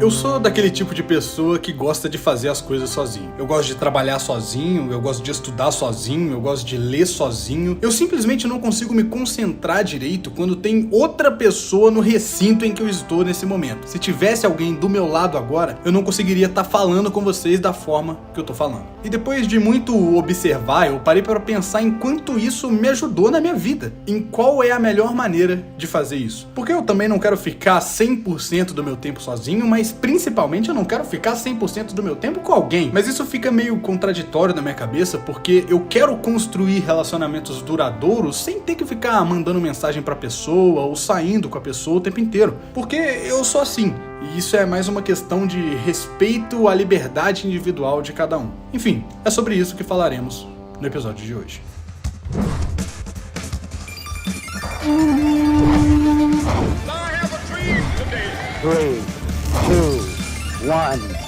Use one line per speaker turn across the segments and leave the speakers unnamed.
Eu sou daquele tipo de pessoa que gosta de fazer as coisas sozinho. Eu gosto de trabalhar sozinho, eu gosto de estudar sozinho, eu gosto de ler sozinho. Eu simplesmente não consigo me concentrar direito quando tem outra pessoa no recinto em que eu estou nesse momento. Se tivesse alguém do meu lado agora, eu não conseguiria estar falando com vocês da forma que eu tô falando. E depois de muito observar, eu parei para pensar em quanto isso me ajudou na minha vida. Em qual é a melhor maneira de fazer isso. Porque eu também não quero ficar 100% do meu tempo sozinho, mas principalmente eu não quero ficar 100% do meu tempo com alguém. Mas isso fica meio contraditório na minha cabeça, porque eu quero construir relacionamentos duradouros sem ter que ficar mandando mensagem pra pessoa ou saindo com a pessoa o tempo inteiro. Porque eu sou assim. E isso é mais uma questão de respeito à liberdade individual de cada um. Enfim, é sobre isso que falaremos no episódio de hoje.
3, 2, 1.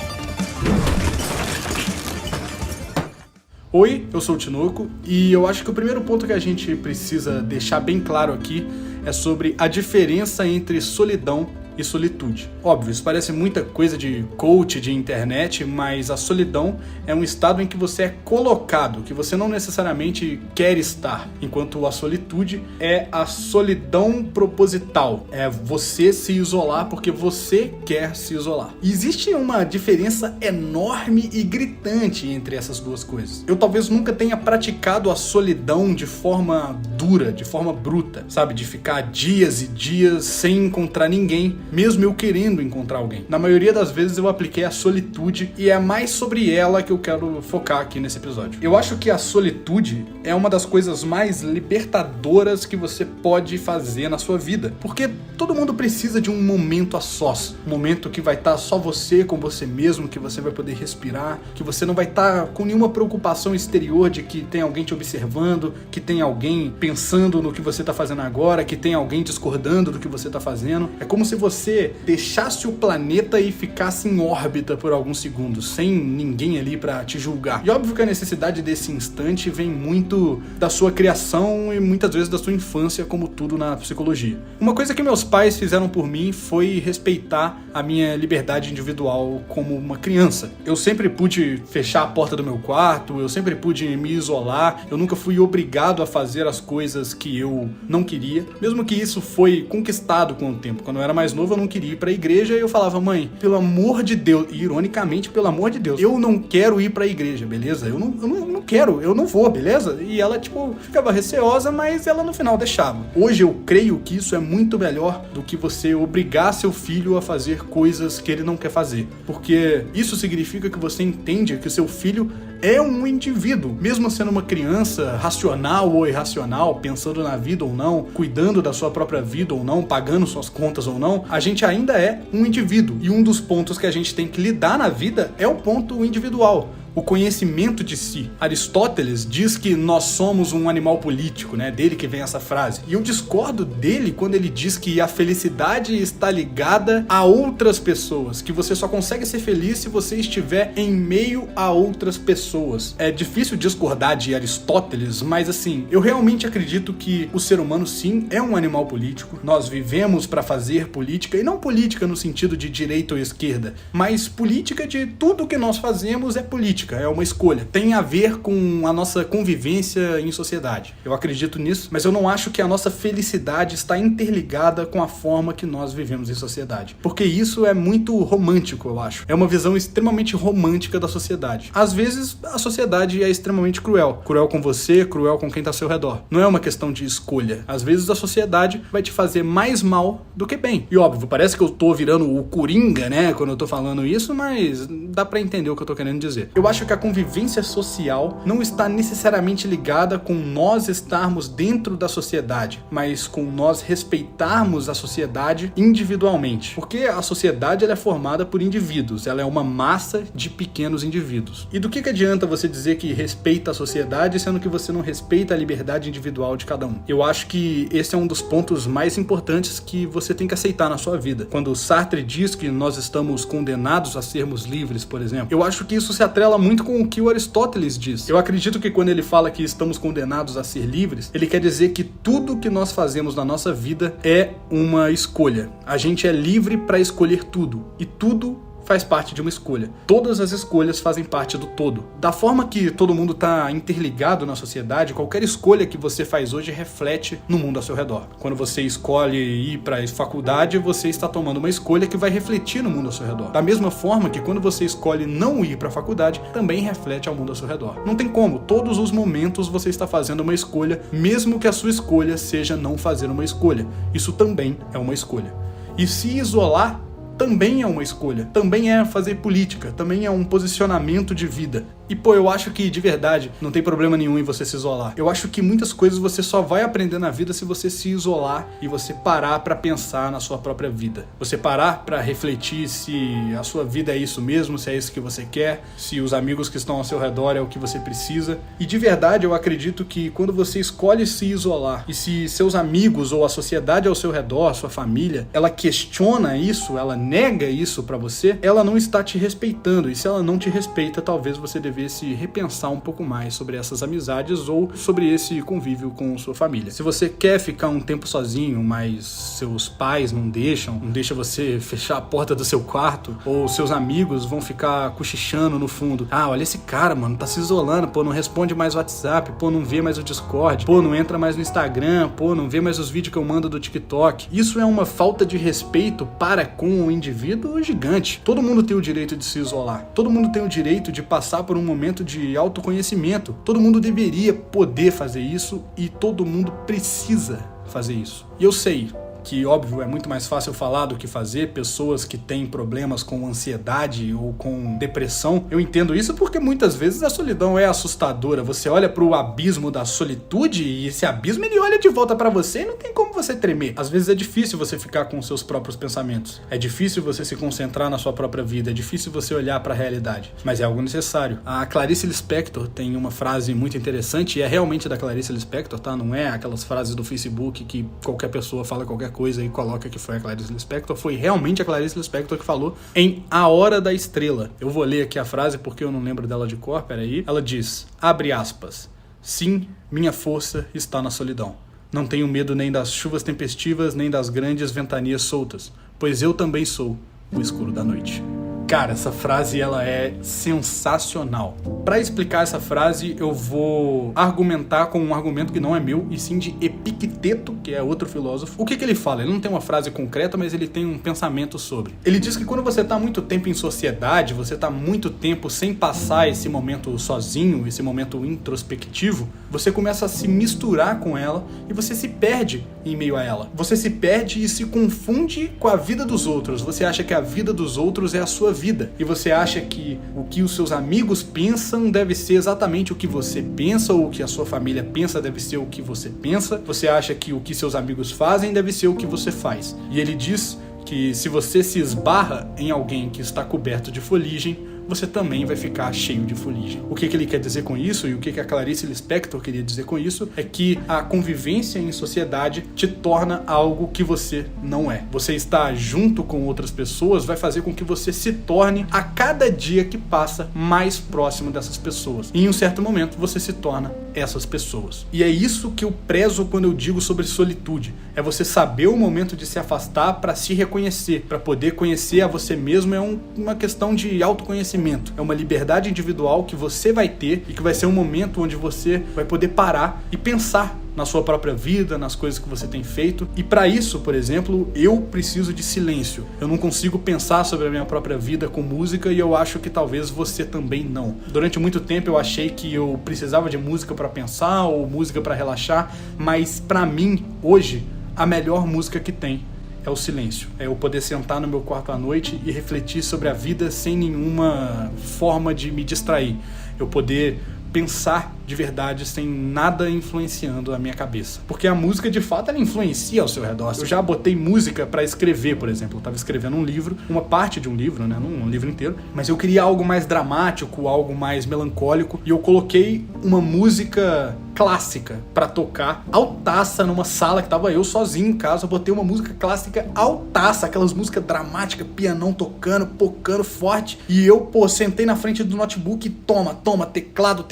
Oi, eu sou o Tinoco e eu acho que o primeiro ponto que a gente precisa deixar bem claro aqui é sobre a diferença entre solidão e solitude. Óbvio, isso parece muita coisa de coach de internet, mas a solidão é um estado em que você é colocado, que você não necessariamente quer estar, enquanto a solitude é a solidão proposital, é você se isolar porque você quer se isolar. E existe uma diferença enorme e gritante entre essas duas coisas. Eu talvez nunca tenha praticado a solidão de forma dura, de forma bruta, sabe? De ficar dias e dias sem encontrar ninguém, mesmo eu querendo encontrar alguém. Na maioria das vezes eu apliquei a solitude e é mais sobre ela que eu quero focar aqui nesse episódio. Eu acho que a solitude é uma das coisas mais libertadoras que você pode fazer na sua vida, porque todo mundo precisa de um momento a sós, um momento que vai estar só você com você mesmo, que você vai poder respirar, que você não vai estar com nenhuma preocupação exterior de que tem alguém te observando, que tem alguém pensando no que você está fazendo agora, que tem alguém discordando do que você está fazendo. É como se você deixasse o planeta e ficasse em órbita por alguns segundos, sem ninguém ali pra te julgar. E óbvio que a necessidade desse instante vem muito da sua criação e muitas vezes da sua infância, como tudo na psicologia. Uma coisa que meus pais fizeram por mim foi respeitar a minha liberdade individual como uma criança. Eu sempre pude fechar a porta do meu quarto, eu sempre pude me isolar, eu nunca fui obrigado a fazer as coisas que eu não queria, mesmo que isso foi conquistado com o tempo. Quando eu era mais novo, eu não queria ir pra igreja e eu falava, mãe, pelo amor de Deus, e ironicamente, pelo amor de Deus, eu não quero ir pra igreja, beleza? Eu não quero, eu não vou, beleza? E ela, ficava receosa, mas ela no final deixava. Hoje eu creio que isso é muito melhor do que você obrigar seu filho a fazer coisas que ele não quer fazer, porque isso significa que você entende que o seu filho é um indivíduo, mesmo sendo uma criança racional ou irracional, pensando na vida ou não, cuidando da sua própria vida ou não, pagando suas contas ou não, a gente ainda é um indivíduo. E um dos pontos que a gente tem que lidar na vida é o ponto individual. O conhecimento de si. Aristóteles diz que nós somos um animal político, né? Dele que vem essa frase. E eu discordo dele quando ele diz que a felicidade está ligada a outras pessoas, que você só consegue ser feliz se você estiver em meio a outras pessoas. É difícil discordar de Aristóteles, mas assim, eu realmente acredito que o ser humano sim é um animal político. Nós vivemos para fazer política, e não política no sentido de direita ou esquerda, mas política de tudo que nós fazemos é política. É uma escolha. Tem a ver com a nossa convivência em sociedade. Eu acredito nisso, mas eu não acho que a nossa felicidade está interligada com a forma que nós vivemos em sociedade. Porque isso é muito romântico, eu acho. É uma visão extremamente romântica da sociedade. Às vezes, a sociedade é extremamente cruel. Cruel com você, cruel com quem está ao seu redor. Não é uma questão de escolha. Às vezes, a sociedade vai te fazer mais mal do que bem. E óbvio, parece que eu tô virando o Coringa, né, quando eu tô falando isso, mas dá pra entender o que eu tô querendo dizer. Eu acho que a convivência social não está necessariamente ligada com nós estarmos dentro da sociedade, mas com nós respeitarmos a sociedade individualmente. Porque a sociedade ela é formada por indivíduos, ela é uma massa de pequenos indivíduos. E do que adianta você dizer que respeita a sociedade, sendo que você não respeita a liberdade individual de cada um? Eu acho que esse é um dos pontos mais importantes que você tem que aceitar na sua vida. Quando Sartre diz que nós estamos condenados a sermos livres, por exemplo, eu acho que isso se atrela muito com o que o Aristóteles diz. Eu acredito que quando ele fala que estamos condenados a ser livres, ele quer dizer que tudo que nós fazemos na nossa vida é uma escolha. A gente é livre para escolher tudo. E tudo faz parte de uma escolha. Todas as escolhas fazem parte do todo. Da forma que todo mundo está interligado na sociedade, qualquer escolha que você faz hoje reflete no mundo ao seu redor. Quando você escolhe ir para a faculdade, você está tomando uma escolha que vai refletir no mundo ao seu redor. Da mesma forma que quando você escolhe não ir para a faculdade, também reflete ao mundo ao seu redor. Não tem como, todos os momentos você está fazendo uma escolha, mesmo que a sua escolha seja não fazer uma escolha. Isso também é uma escolha. E se isolar também é uma escolha, também é fazer política, também é um posicionamento de vida. E pô, eu acho que de verdade não tem problema nenhum em você se isolar. Eu acho que muitas coisas você só vai aprender na vida se você se isolar e você parar pra pensar na sua própria vida. Você parar pra refletir se a sua vida é isso mesmo, se é isso que você quer, se os amigos que estão ao seu redor é o que você precisa. E de verdade eu acredito que quando você escolhe se isolar e se seus amigos ou a sociedade ao seu redor, sua família, ela questiona isso, ela nega isso pra você, ela não está te respeitando. E se ela não te respeita, talvez você devesse repensar um pouco mais sobre essas amizades ou sobre esse convívio com sua família. Se você quer ficar um tempo sozinho, mas seus pais não deixam você fechar a porta do seu quarto, ou seus amigos vão ficar cochichando no fundo, olha esse cara, mano, tá se isolando, pô, não responde mais o WhatsApp, pô, não vê mais o Discord, pô, não entra mais no Instagram, pô, não vê mais os vídeos que eu mando do TikTok. Isso é uma falta de respeito para com o indivíduo gigante. Todo mundo tem o direito de se isolar, todo mundo tem o direito de passar por um momento de autoconhecimento. Todo mundo deveria poder fazer isso e todo mundo precisa fazer isso. E eu sei que, óbvio, é muito mais fácil falar do que fazer. Pessoas que têm problemas com ansiedade ou com depressão, eu entendo isso porque muitas vezes a solidão é assustadora. Você olha pro abismo da solitude e esse abismo ele olha de volta pra você e não tem como você tremer. Às vezes é difícil você ficar com os seus próprios pensamentos. É difícil você se concentrar na sua própria vida. É difícil você olhar pra realidade. Mas é algo necessário. A Clarice Lispector tem uma frase muito interessante e é realmente da Clarice Lispector, tá? Não é aquelas frases do Facebook que qualquer pessoa fala qualquer coisa e coloca que foi a Clarice Lispector. Foi realmente a Clarice Lispector que falou em A Hora da Estrela. Eu vou ler aqui a frase porque eu não lembro dela de cor, peraí. Ela diz, abre aspas, sim, minha força está na solidão. Não tenho medo nem das chuvas tempestivas, nem das grandes ventanias soltas, pois eu também sou o escuro da noite. Cara, essa frase ela é sensacional. Para explicar essa frase, eu vou argumentar com um argumento que não é meu, e sim de Epicteto, que é outro filósofo. O que ele fala? Ele não tem uma frase concreta, mas ele tem um pensamento sobre. Ele diz que quando você tá muito tempo em sociedade, você tá muito tempo sem passar esse momento sozinho, esse momento introspectivo, você começa a se misturar com ela e você se perde em meio a ela. Você se perde e se confunde com a vida dos outros. Você acha que a vida dos outros é a sua vida. E você acha que o que os seus amigos pensam deve ser exatamente o que você pensa, ou o que a sua família pensa deve ser o que você pensa. Você acha que o que seus amigos fazem deve ser o que você faz. E ele diz que se você se esbarra em alguém que está coberto de fuligem, você também vai ficar cheio de fuligem. O que ele quer dizer com isso, e o que a Clarice Lispector queria dizer com isso, é que a convivência em sociedade te torna algo que você não é. Você estar junto com outras pessoas vai fazer com que você se torne, a cada dia que passa, mais próximo dessas pessoas. E em um certo momento você se torna essas pessoas. E é isso que eu prezo quando eu digo sobre solitude. É você saber o momento de se afastar para se reconhecer, para poder conhecer a você mesmo. É uma questão de autoconhecimento. É uma liberdade individual que você vai ter e que vai ser um momento onde você vai poder parar e pensar na sua própria vida, nas coisas que você tem feito. E para isso, por exemplo, eu preciso de silêncio. Eu não consigo pensar sobre a minha própria vida com música, e eu acho que talvez você também não. Durante muito tempo eu achei que eu precisava de música para pensar ou música para relaxar, mas para mim, hoje, a melhor música que tem é o silêncio. É eu poder sentar no meu quarto à noite e refletir sobre a vida sem nenhuma forma de me distrair. Eu poder pensar de verdade sem nada influenciando a minha cabeça. Porque a música, de fato, ela influencia ao seu redor. Eu já botei música pra escrever, por exemplo. Eu tava escrevendo um livro, uma parte de um livro, né? Não um livro inteiro. Mas eu queria algo mais dramático, algo mais melancólico. E eu coloquei uma música clássica pra tocar altaça numa sala que tava eu sozinho em casa. Eu botei uma música clássica altaça, aquelas músicas dramáticas, pianão tocando, pocando forte. E eu, sentei na frente do notebook e toma, teclado,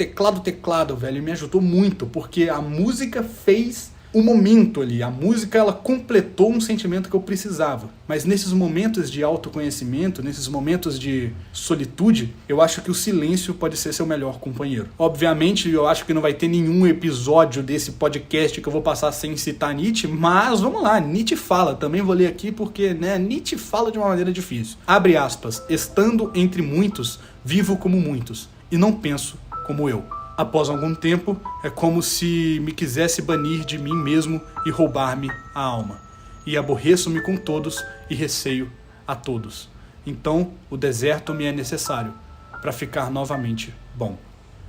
velho. E me ajudou muito, porque a música fez o momento ali, a música, ela completou um sentimento que eu precisava. Mas nesses momentos de autoconhecimento, nesses momentos de solitude, eu acho que o silêncio pode ser seu melhor companheiro. Obviamente, eu acho que não vai ter nenhum episódio desse podcast que eu vou passar sem citar Nietzsche, mas vamos lá, Nietzsche fala, também vou ler aqui porque, Nietzsche fala de uma maneira difícil. Abre aspas, estando entre muitos, vivo como muitos, e não penso como eu. Após algum tempo, é como se me quisesse banir de mim mesmo e roubar-me a alma. E aborreço-me com todos e receio a todos. Então, o deserto me é necessário para ficar novamente bom.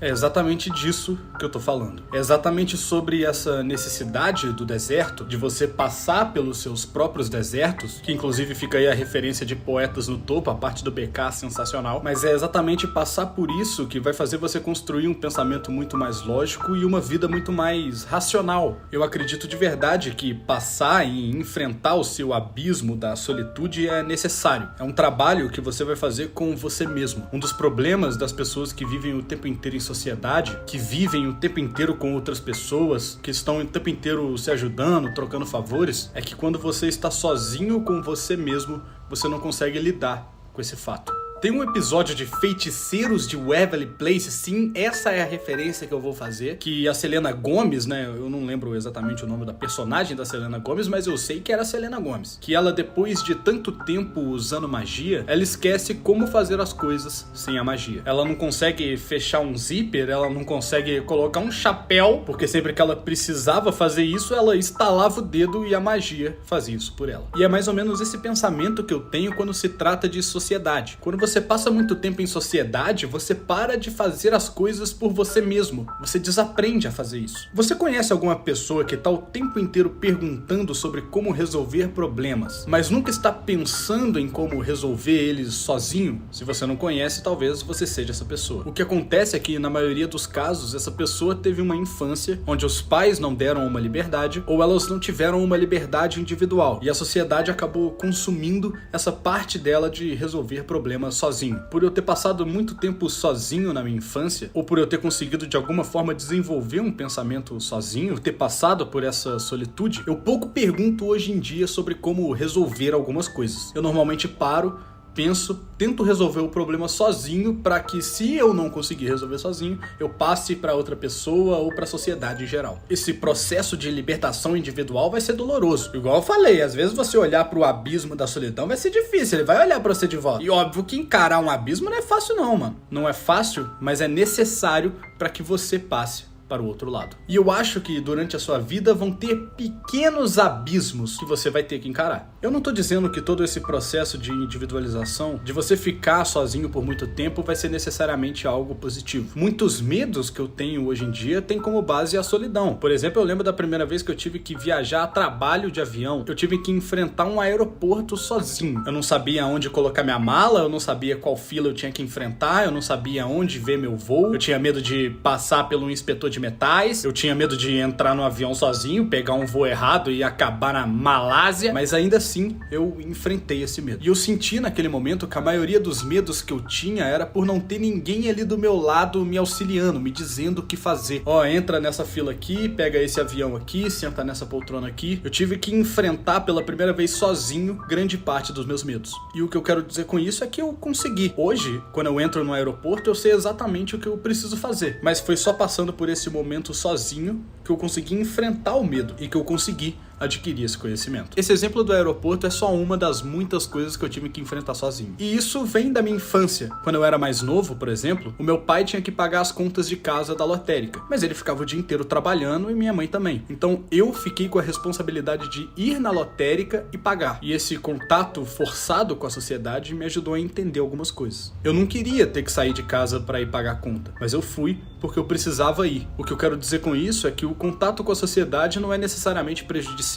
É exatamente disso que eu tô falando. É exatamente sobre essa necessidade do deserto, de você passar pelos seus próprios desertos, que inclusive fica aí a referência de Poetas no Topo, a parte do BK sensacional, mas é exatamente passar por isso que vai fazer você construir um pensamento muito mais lógico e uma vida muito mais racional. Eu acredito de verdade que passar e enfrentar o seu abismo da solitude é necessário. É um trabalho que você vai fazer com você mesmo. Um dos problemas das pessoas que vivem o tempo inteiro em sociedade, que vivem o tempo inteiro com outras pessoas, que estão o tempo inteiro se ajudando, trocando favores, é que quando você está sozinho com você mesmo, você não consegue lidar com esse fato. Tem um episódio de Feiticeiros de Waverly Place, sim, essa é a referência que eu vou fazer, que a Selena Gomez, eu não lembro exatamente o nome da personagem da Selena Gomez, mas eu sei que era a Selena Gomez, que ela, depois de tanto tempo usando magia, ela esquece como fazer as coisas sem a magia. Ela não consegue fechar um zíper, ela não consegue colocar um chapéu, porque sempre que ela precisava fazer isso, ela estalava o dedo e a magia fazia isso por ela. E é mais ou menos esse pensamento que eu tenho quando se trata de sociedade. Quando você passa muito tempo em sociedade, você para de fazer as coisas por você mesmo. Você desaprende a fazer isso. Você conhece alguma pessoa que está o tempo inteiro perguntando sobre como resolver problemas, mas nunca está pensando em como resolver eles sozinho? Se você não conhece, talvez você seja essa pessoa. O que acontece é que, na maioria dos casos, essa pessoa teve uma infância onde os pais não deram uma liberdade, ou elas não tiveram uma liberdade individual, e a sociedade acabou consumindo essa parte dela de resolver problemas sozinho. Por eu ter passado muito tempo sozinho na minha infância, ou por eu ter conseguido de alguma forma desenvolver um pensamento sozinho, ter passado por essa solitude, eu pouco pergunto hoje em dia sobre como resolver algumas coisas. Eu normalmente paro, penso, tento resolver o problema sozinho para que, se eu não conseguir resolver sozinho, eu passe para outra pessoa ou para a sociedade em geral. Esse processo de libertação individual vai ser doloroso. Igual eu falei, às vezes você olhar para o abismo da solidão vai ser difícil, ele vai olhar para você de volta. E óbvio que encarar um abismo não é fácil não, mano. Não é fácil, mas é necessário para que você passe para o outro lado. E eu acho que durante a sua vida vão ter pequenos abismos que você vai ter que encarar. Eu não tô dizendo que todo esse processo de individualização, de você ficar sozinho por muito tempo, vai ser necessariamente algo positivo. Muitos medos que eu tenho hoje em dia têm como base a solidão. Por exemplo, eu lembro da primeira vez que eu tive que viajar a trabalho de avião. Eu tive que enfrentar um aeroporto sozinho. Eu não sabia onde colocar minha mala, eu não sabia qual fila eu tinha que enfrentar, eu não sabia onde ver meu voo, eu tinha medo de passar pelo inspetor de metais, eu tinha medo de entrar no avião sozinho, pegar um voo errado e acabar na Malásia, mas ainda assim eu enfrentei esse medo. E eu senti naquele momento que a maioria dos medos que eu tinha era por não ter ninguém ali do meu lado me auxiliando, me dizendo o que fazer. Entra nessa fila aqui, pega esse avião aqui, senta nessa poltrona aqui. Eu tive que enfrentar pela primeira vez sozinho grande parte dos meus medos. E o que eu quero dizer com isso é que eu consegui. Hoje, quando eu entro no aeroporto, eu sei exatamente o que eu preciso fazer. Mas foi só passando por esse momento sozinho que eu consegui enfrentar o medo e que eu consegui adquirir esse conhecimento. Esse exemplo do aeroporto é só uma das muitas coisas que eu tive que enfrentar sozinho. E isso vem da minha infância. Quando eu era mais novo, por exemplo, o meu pai tinha que pagar as contas de casa da lotérica, mas ele ficava o dia inteiro trabalhando e minha mãe também. Então eu fiquei com a responsabilidade de ir na lotérica e pagar. E esse contato forçado com a sociedade me ajudou a entender algumas coisas. Eu não queria ter que sair de casa para ir pagar a conta, mas eu fui porque eu precisava ir. O que eu quero dizer com isso é que o contato com a sociedade não é necessariamente prejudicial.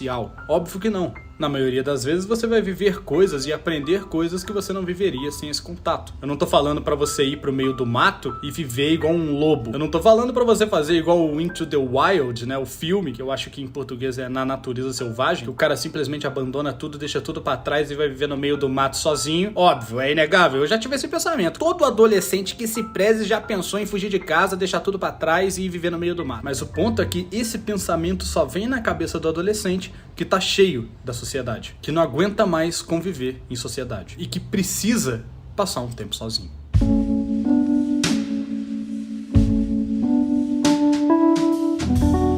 Óbvio que não. Na maioria das vezes você vai viver coisas e aprender coisas que você não viveria sem esse contato. Eu não tô falando pra você ir pro meio do mato e viver igual um lobo. Eu não tô falando pra você fazer igual o Into the Wild, né? O filme, que eu acho que em português é Na Natureza Selvagem, que o cara simplesmente abandona tudo, deixa tudo pra trás e vai viver no meio do mato sozinho. Óbvio, é inegável. Eu já tive esse pensamento. Todo adolescente que se preze já pensou em fugir de casa, deixar tudo pra trás e viver no meio do mato. Mas o ponto é que esse pensamento só vem na cabeça do adolescente que tá cheio da sociedade, que não aguenta mais conviver em sociedade e que precisa passar um tempo sozinho.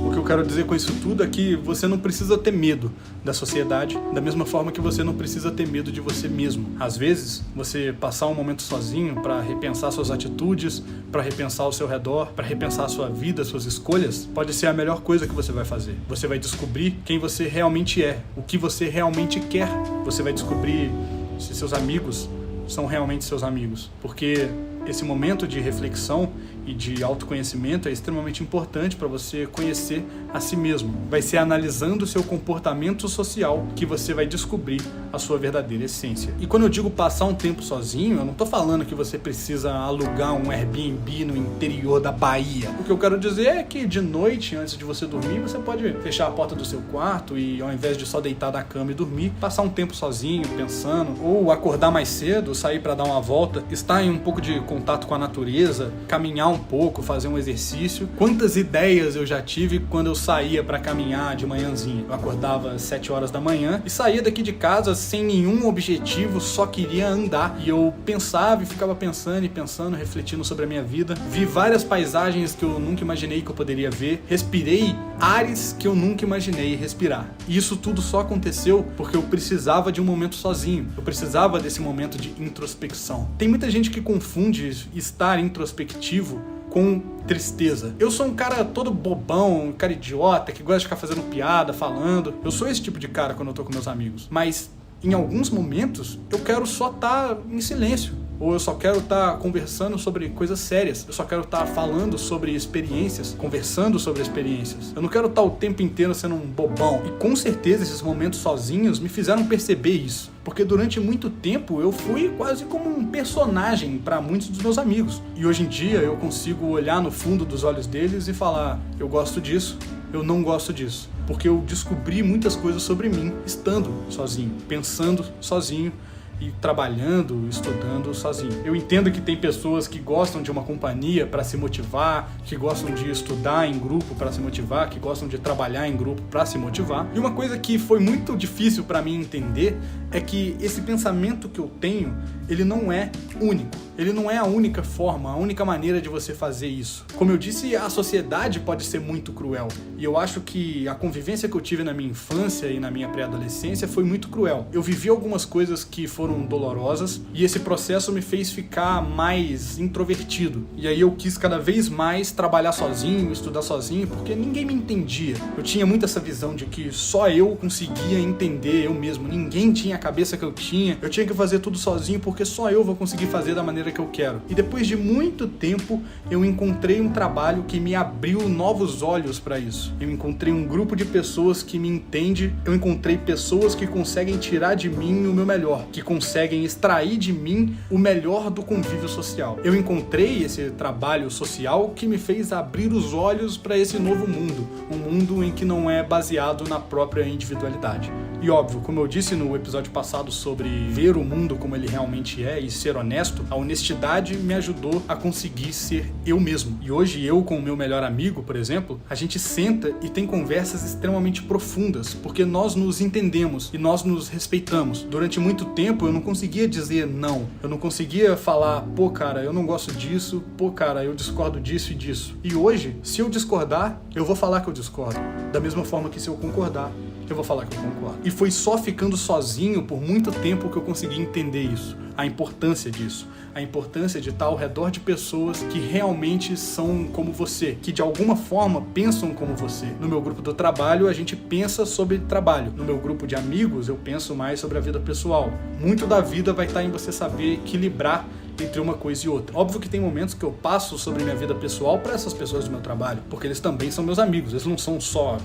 O que eu quero dizer com isso tudo é que você não precisa ter medo da sociedade, da mesma forma que você não precisa ter medo de você mesmo. Às vezes, você passar um momento sozinho para repensar suas atitudes, para repensar o seu redor, para repensar a sua vida, suas escolhas, pode ser a melhor coisa que você vai fazer. Você vai descobrir quem você realmente é, o que você realmente quer. Você vai descobrir se seus amigos são realmente seus amigos, porque esse momento de reflexão e de autoconhecimento é extremamente importante para você conhecer a si mesmo. Vai ser analisando o seu comportamento social que você vai descobrir a sua verdadeira essência. E quando eu digo passar um tempo sozinho, eu não estou falando que você precisa alugar um Airbnb no interior da Bahia. O que eu quero dizer é que de noite, antes de você dormir, você pode fechar a porta do seu quarto e, ao invés de só deitar na cama e dormir, passar um tempo sozinho, pensando, ou acordar mais cedo, sair para dar uma volta, estar em um pouco de contato com a natureza, caminhar um pouco, fazer um exercício. Quantas ideias eu já tive quando eu saía para caminhar de manhãzinha. Eu acordava às 7 horas da manhã e saía daqui de casa sem nenhum objetivo, só queria andar. E eu pensava e ficava pensando e pensando, refletindo sobre a minha vida. Vi várias paisagens que eu nunca imaginei que eu poderia ver. Respirei ares que eu nunca imaginei respirar. E isso tudo só aconteceu porque eu precisava de um momento sozinho. Eu precisava desse momento de introspecção. Tem muita gente que confunde estar introspectivo com tristeza. Eu sou um cara todo bobão, um cara idiota, que gosta de ficar fazendo piada, falando. Eu sou esse tipo de cara quando eu tô com meus amigos. Mas em alguns momentos eu quero só estar em silêncio. Ou eu só quero estar conversando sobre coisas sérias. Eu só quero estar falando sobre experiências, conversando sobre experiências. Eu não quero estar o tempo inteiro sendo um bobão. E com certeza esses momentos sozinhos me fizeram perceber isso. Porque durante muito tempo eu fui quase como um personagem para muitos dos meus amigos. E hoje em dia eu consigo olhar no fundo dos olhos deles e falar: eu gosto disso, eu não gosto disso. Porque eu descobri muitas coisas sobre mim estando sozinho, pensando sozinho, e trabalhando, estudando sozinho. Eu entendo que tem pessoas que gostam de uma companhia para se motivar, que gostam de estudar em grupo para se motivar, que gostam de trabalhar em grupo para se motivar. E uma coisa que foi muito difícil para mim entender é que esse pensamento que eu tenho, ele não é único. Ele não é a única forma, a única maneira de você fazer isso. Como eu disse, a sociedade pode ser muito cruel. E eu acho que a convivência que eu tive na minha infância e na minha pré-adolescência foi muito cruel. Eu vivi algumas coisas que foram dolorosas e esse processo me fez ficar mais introvertido. E aí eu quis cada vez mais trabalhar sozinho, estudar sozinho, porque ninguém me entendia. Eu tinha muito essa visão de que só eu conseguia entender eu mesmo. Ninguém tinha a cabeça que eu tinha. Eu tinha que fazer tudo sozinho porque só eu vou conseguir fazer da maneira que eu quero. E depois de muito tempo, eu encontrei um trabalho que me abriu novos olhos para isso. Eu encontrei um grupo de pessoas que me entende. Eu encontrei pessoas que conseguem tirar de mim o meu melhor, que conseguem extrair de mim o melhor do convívio social. Eu encontrei esse trabalho social que me fez abrir os olhos para esse novo mundo, um mundo em que não é baseado na própria individualidade. E óbvio, como eu disse no episódio passado sobre ver o mundo como ele realmente é e ser honesto, a honestidade me ajudou a conseguir ser eu mesmo. E hoje eu com o meu melhor amigo, por exemplo, a gente senta e tem conversas extremamente profundas, porque nós nos entendemos e nós nos respeitamos. Durante muito tempo eu não conseguia dizer não. Eu não conseguia falar: pô, cara, eu não gosto disso, pô, cara, eu discordo disso e disso. E hoje, se eu discordar, eu vou falar que eu discordo. Da mesma forma que se eu concordar, eu vou falar que eu concordo. E foi só ficando sozinho por muito tempo que eu consegui entender isso, a importância disso, a importância de estar ao redor de pessoas que realmente são como você, que de alguma forma pensam como você. No meu grupo do trabalho, a gente pensa sobre trabalho. No meu grupo de amigos, eu penso mais sobre a vida pessoal. Muito da vida vai estar em você saber equilibrar entre uma coisa e outra. Óbvio que tem momentos que eu passo sobre minha vida pessoal para essas pessoas do meu trabalho, porque eles também são meus amigos, eles não são só,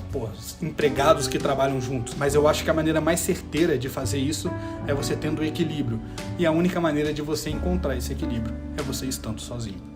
empregados que trabalham juntos. Mas eu acho que a maneira mais certeira de fazer isso é você tendo equilíbrio. E a única maneira de você encontrar esse equilíbrio é você estando sozinho.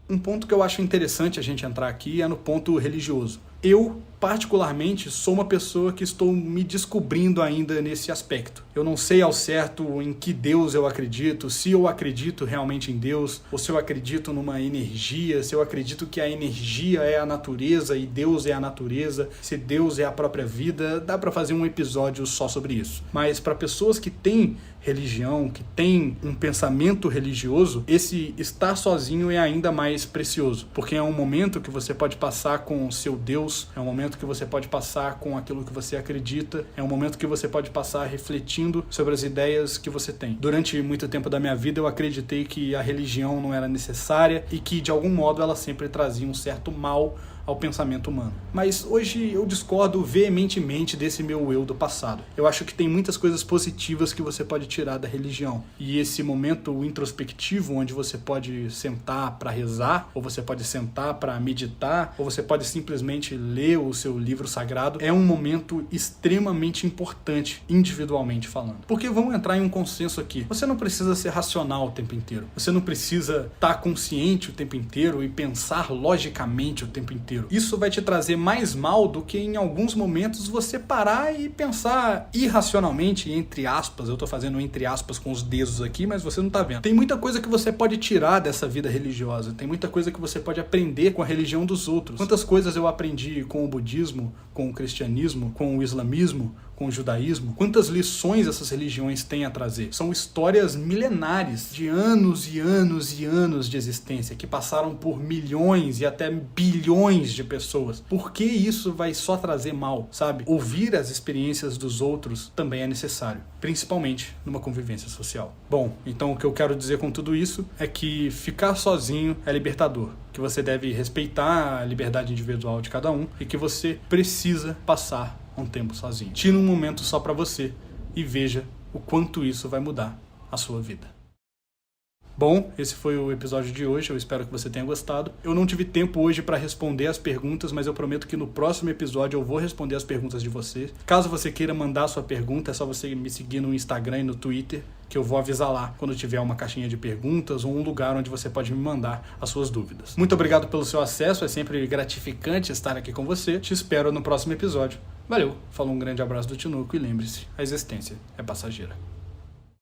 Um ponto que eu acho interessante a gente entrar aqui é no ponto religioso. Eu, particularmente, sou uma pessoa que estou me descobrindo ainda nesse aspecto. Eu não sei ao certo em que Deus eu acredito, se eu acredito realmente em Deus, ou se eu acredito numa energia, se eu acredito que a energia é a natureza e Deus é a natureza, se Deus é a própria vida. Dá pra fazer um episódio só sobre isso. Mas para pessoas que têm religião, que têm um pensamento religioso, esse estar sozinho é ainda mais precioso, porque é um momento que você pode passar com o seu Deus, é um momento que você pode passar com aquilo que você acredita, é um momento que você pode passar refletindo sobre as ideias que você tem. Durante muito tempo da minha vida eu acreditei que a religião não era necessária e que de algum modo ela sempre trazia um certo mal ao pensamento humano. Mas hoje eu discordo veementemente desse meu eu do passado. Eu acho que tem muitas coisas positivas que você pode tirar da religião. E esse momento introspectivo, onde você pode sentar para rezar, ou você pode sentar para meditar, ou você pode simplesmente ler o seu livro sagrado, é um momento extremamente importante, individualmente falando. Porque vamos entrar em um consenso aqui. Você não precisa ser racional o tempo inteiro. Você não precisa estar consciente o tempo inteiro e pensar logicamente o tempo inteiro. Isso vai te trazer mais mal do que em alguns momentos você parar e pensar irracionalmente, entre aspas. Eu tô fazendo entre aspas com os dedos aqui, mas você não tá vendo. Tem muita coisa que você pode tirar dessa vida religiosa. Tem muita coisa que você pode aprender com a religião dos outros. Quantas coisas eu aprendi com o budismo, com o cristianismo, com o islamismo, com o judaísmo? Quantas lições essas religiões têm a trazer? São histórias milenares de anos e anos e anos de existência que passaram por milhões e até bilhões de pessoas. Por que isso vai só trazer mal, sabe? Ouvir as experiências dos outros também é necessário, principalmente numa convivência social. Bom, então o que eu quero dizer com tudo isso é que ficar sozinho é libertador, que você deve respeitar a liberdade individual de cada um e que você precisa passar um tempo sozinho. Tire um momento só pra você e veja o quanto isso vai mudar a sua vida. Bom, esse foi o episódio de hoje, eu espero que você tenha gostado. Eu não tive tempo hoje para responder as perguntas, mas eu prometo que no próximo episódio eu vou responder as perguntas de vocês. Caso você queira mandar a sua pergunta, é só você me seguir no Instagram e no Twitter, que eu vou avisar lá quando tiver uma caixinha de perguntas ou um lugar onde você pode me mandar as suas dúvidas. Muito obrigado pelo seu acesso, é sempre gratificante estar aqui com você. Te espero no próximo episódio. Valeu, falou, um grande abraço do Tinoco e lembre-se, a existência é passageira.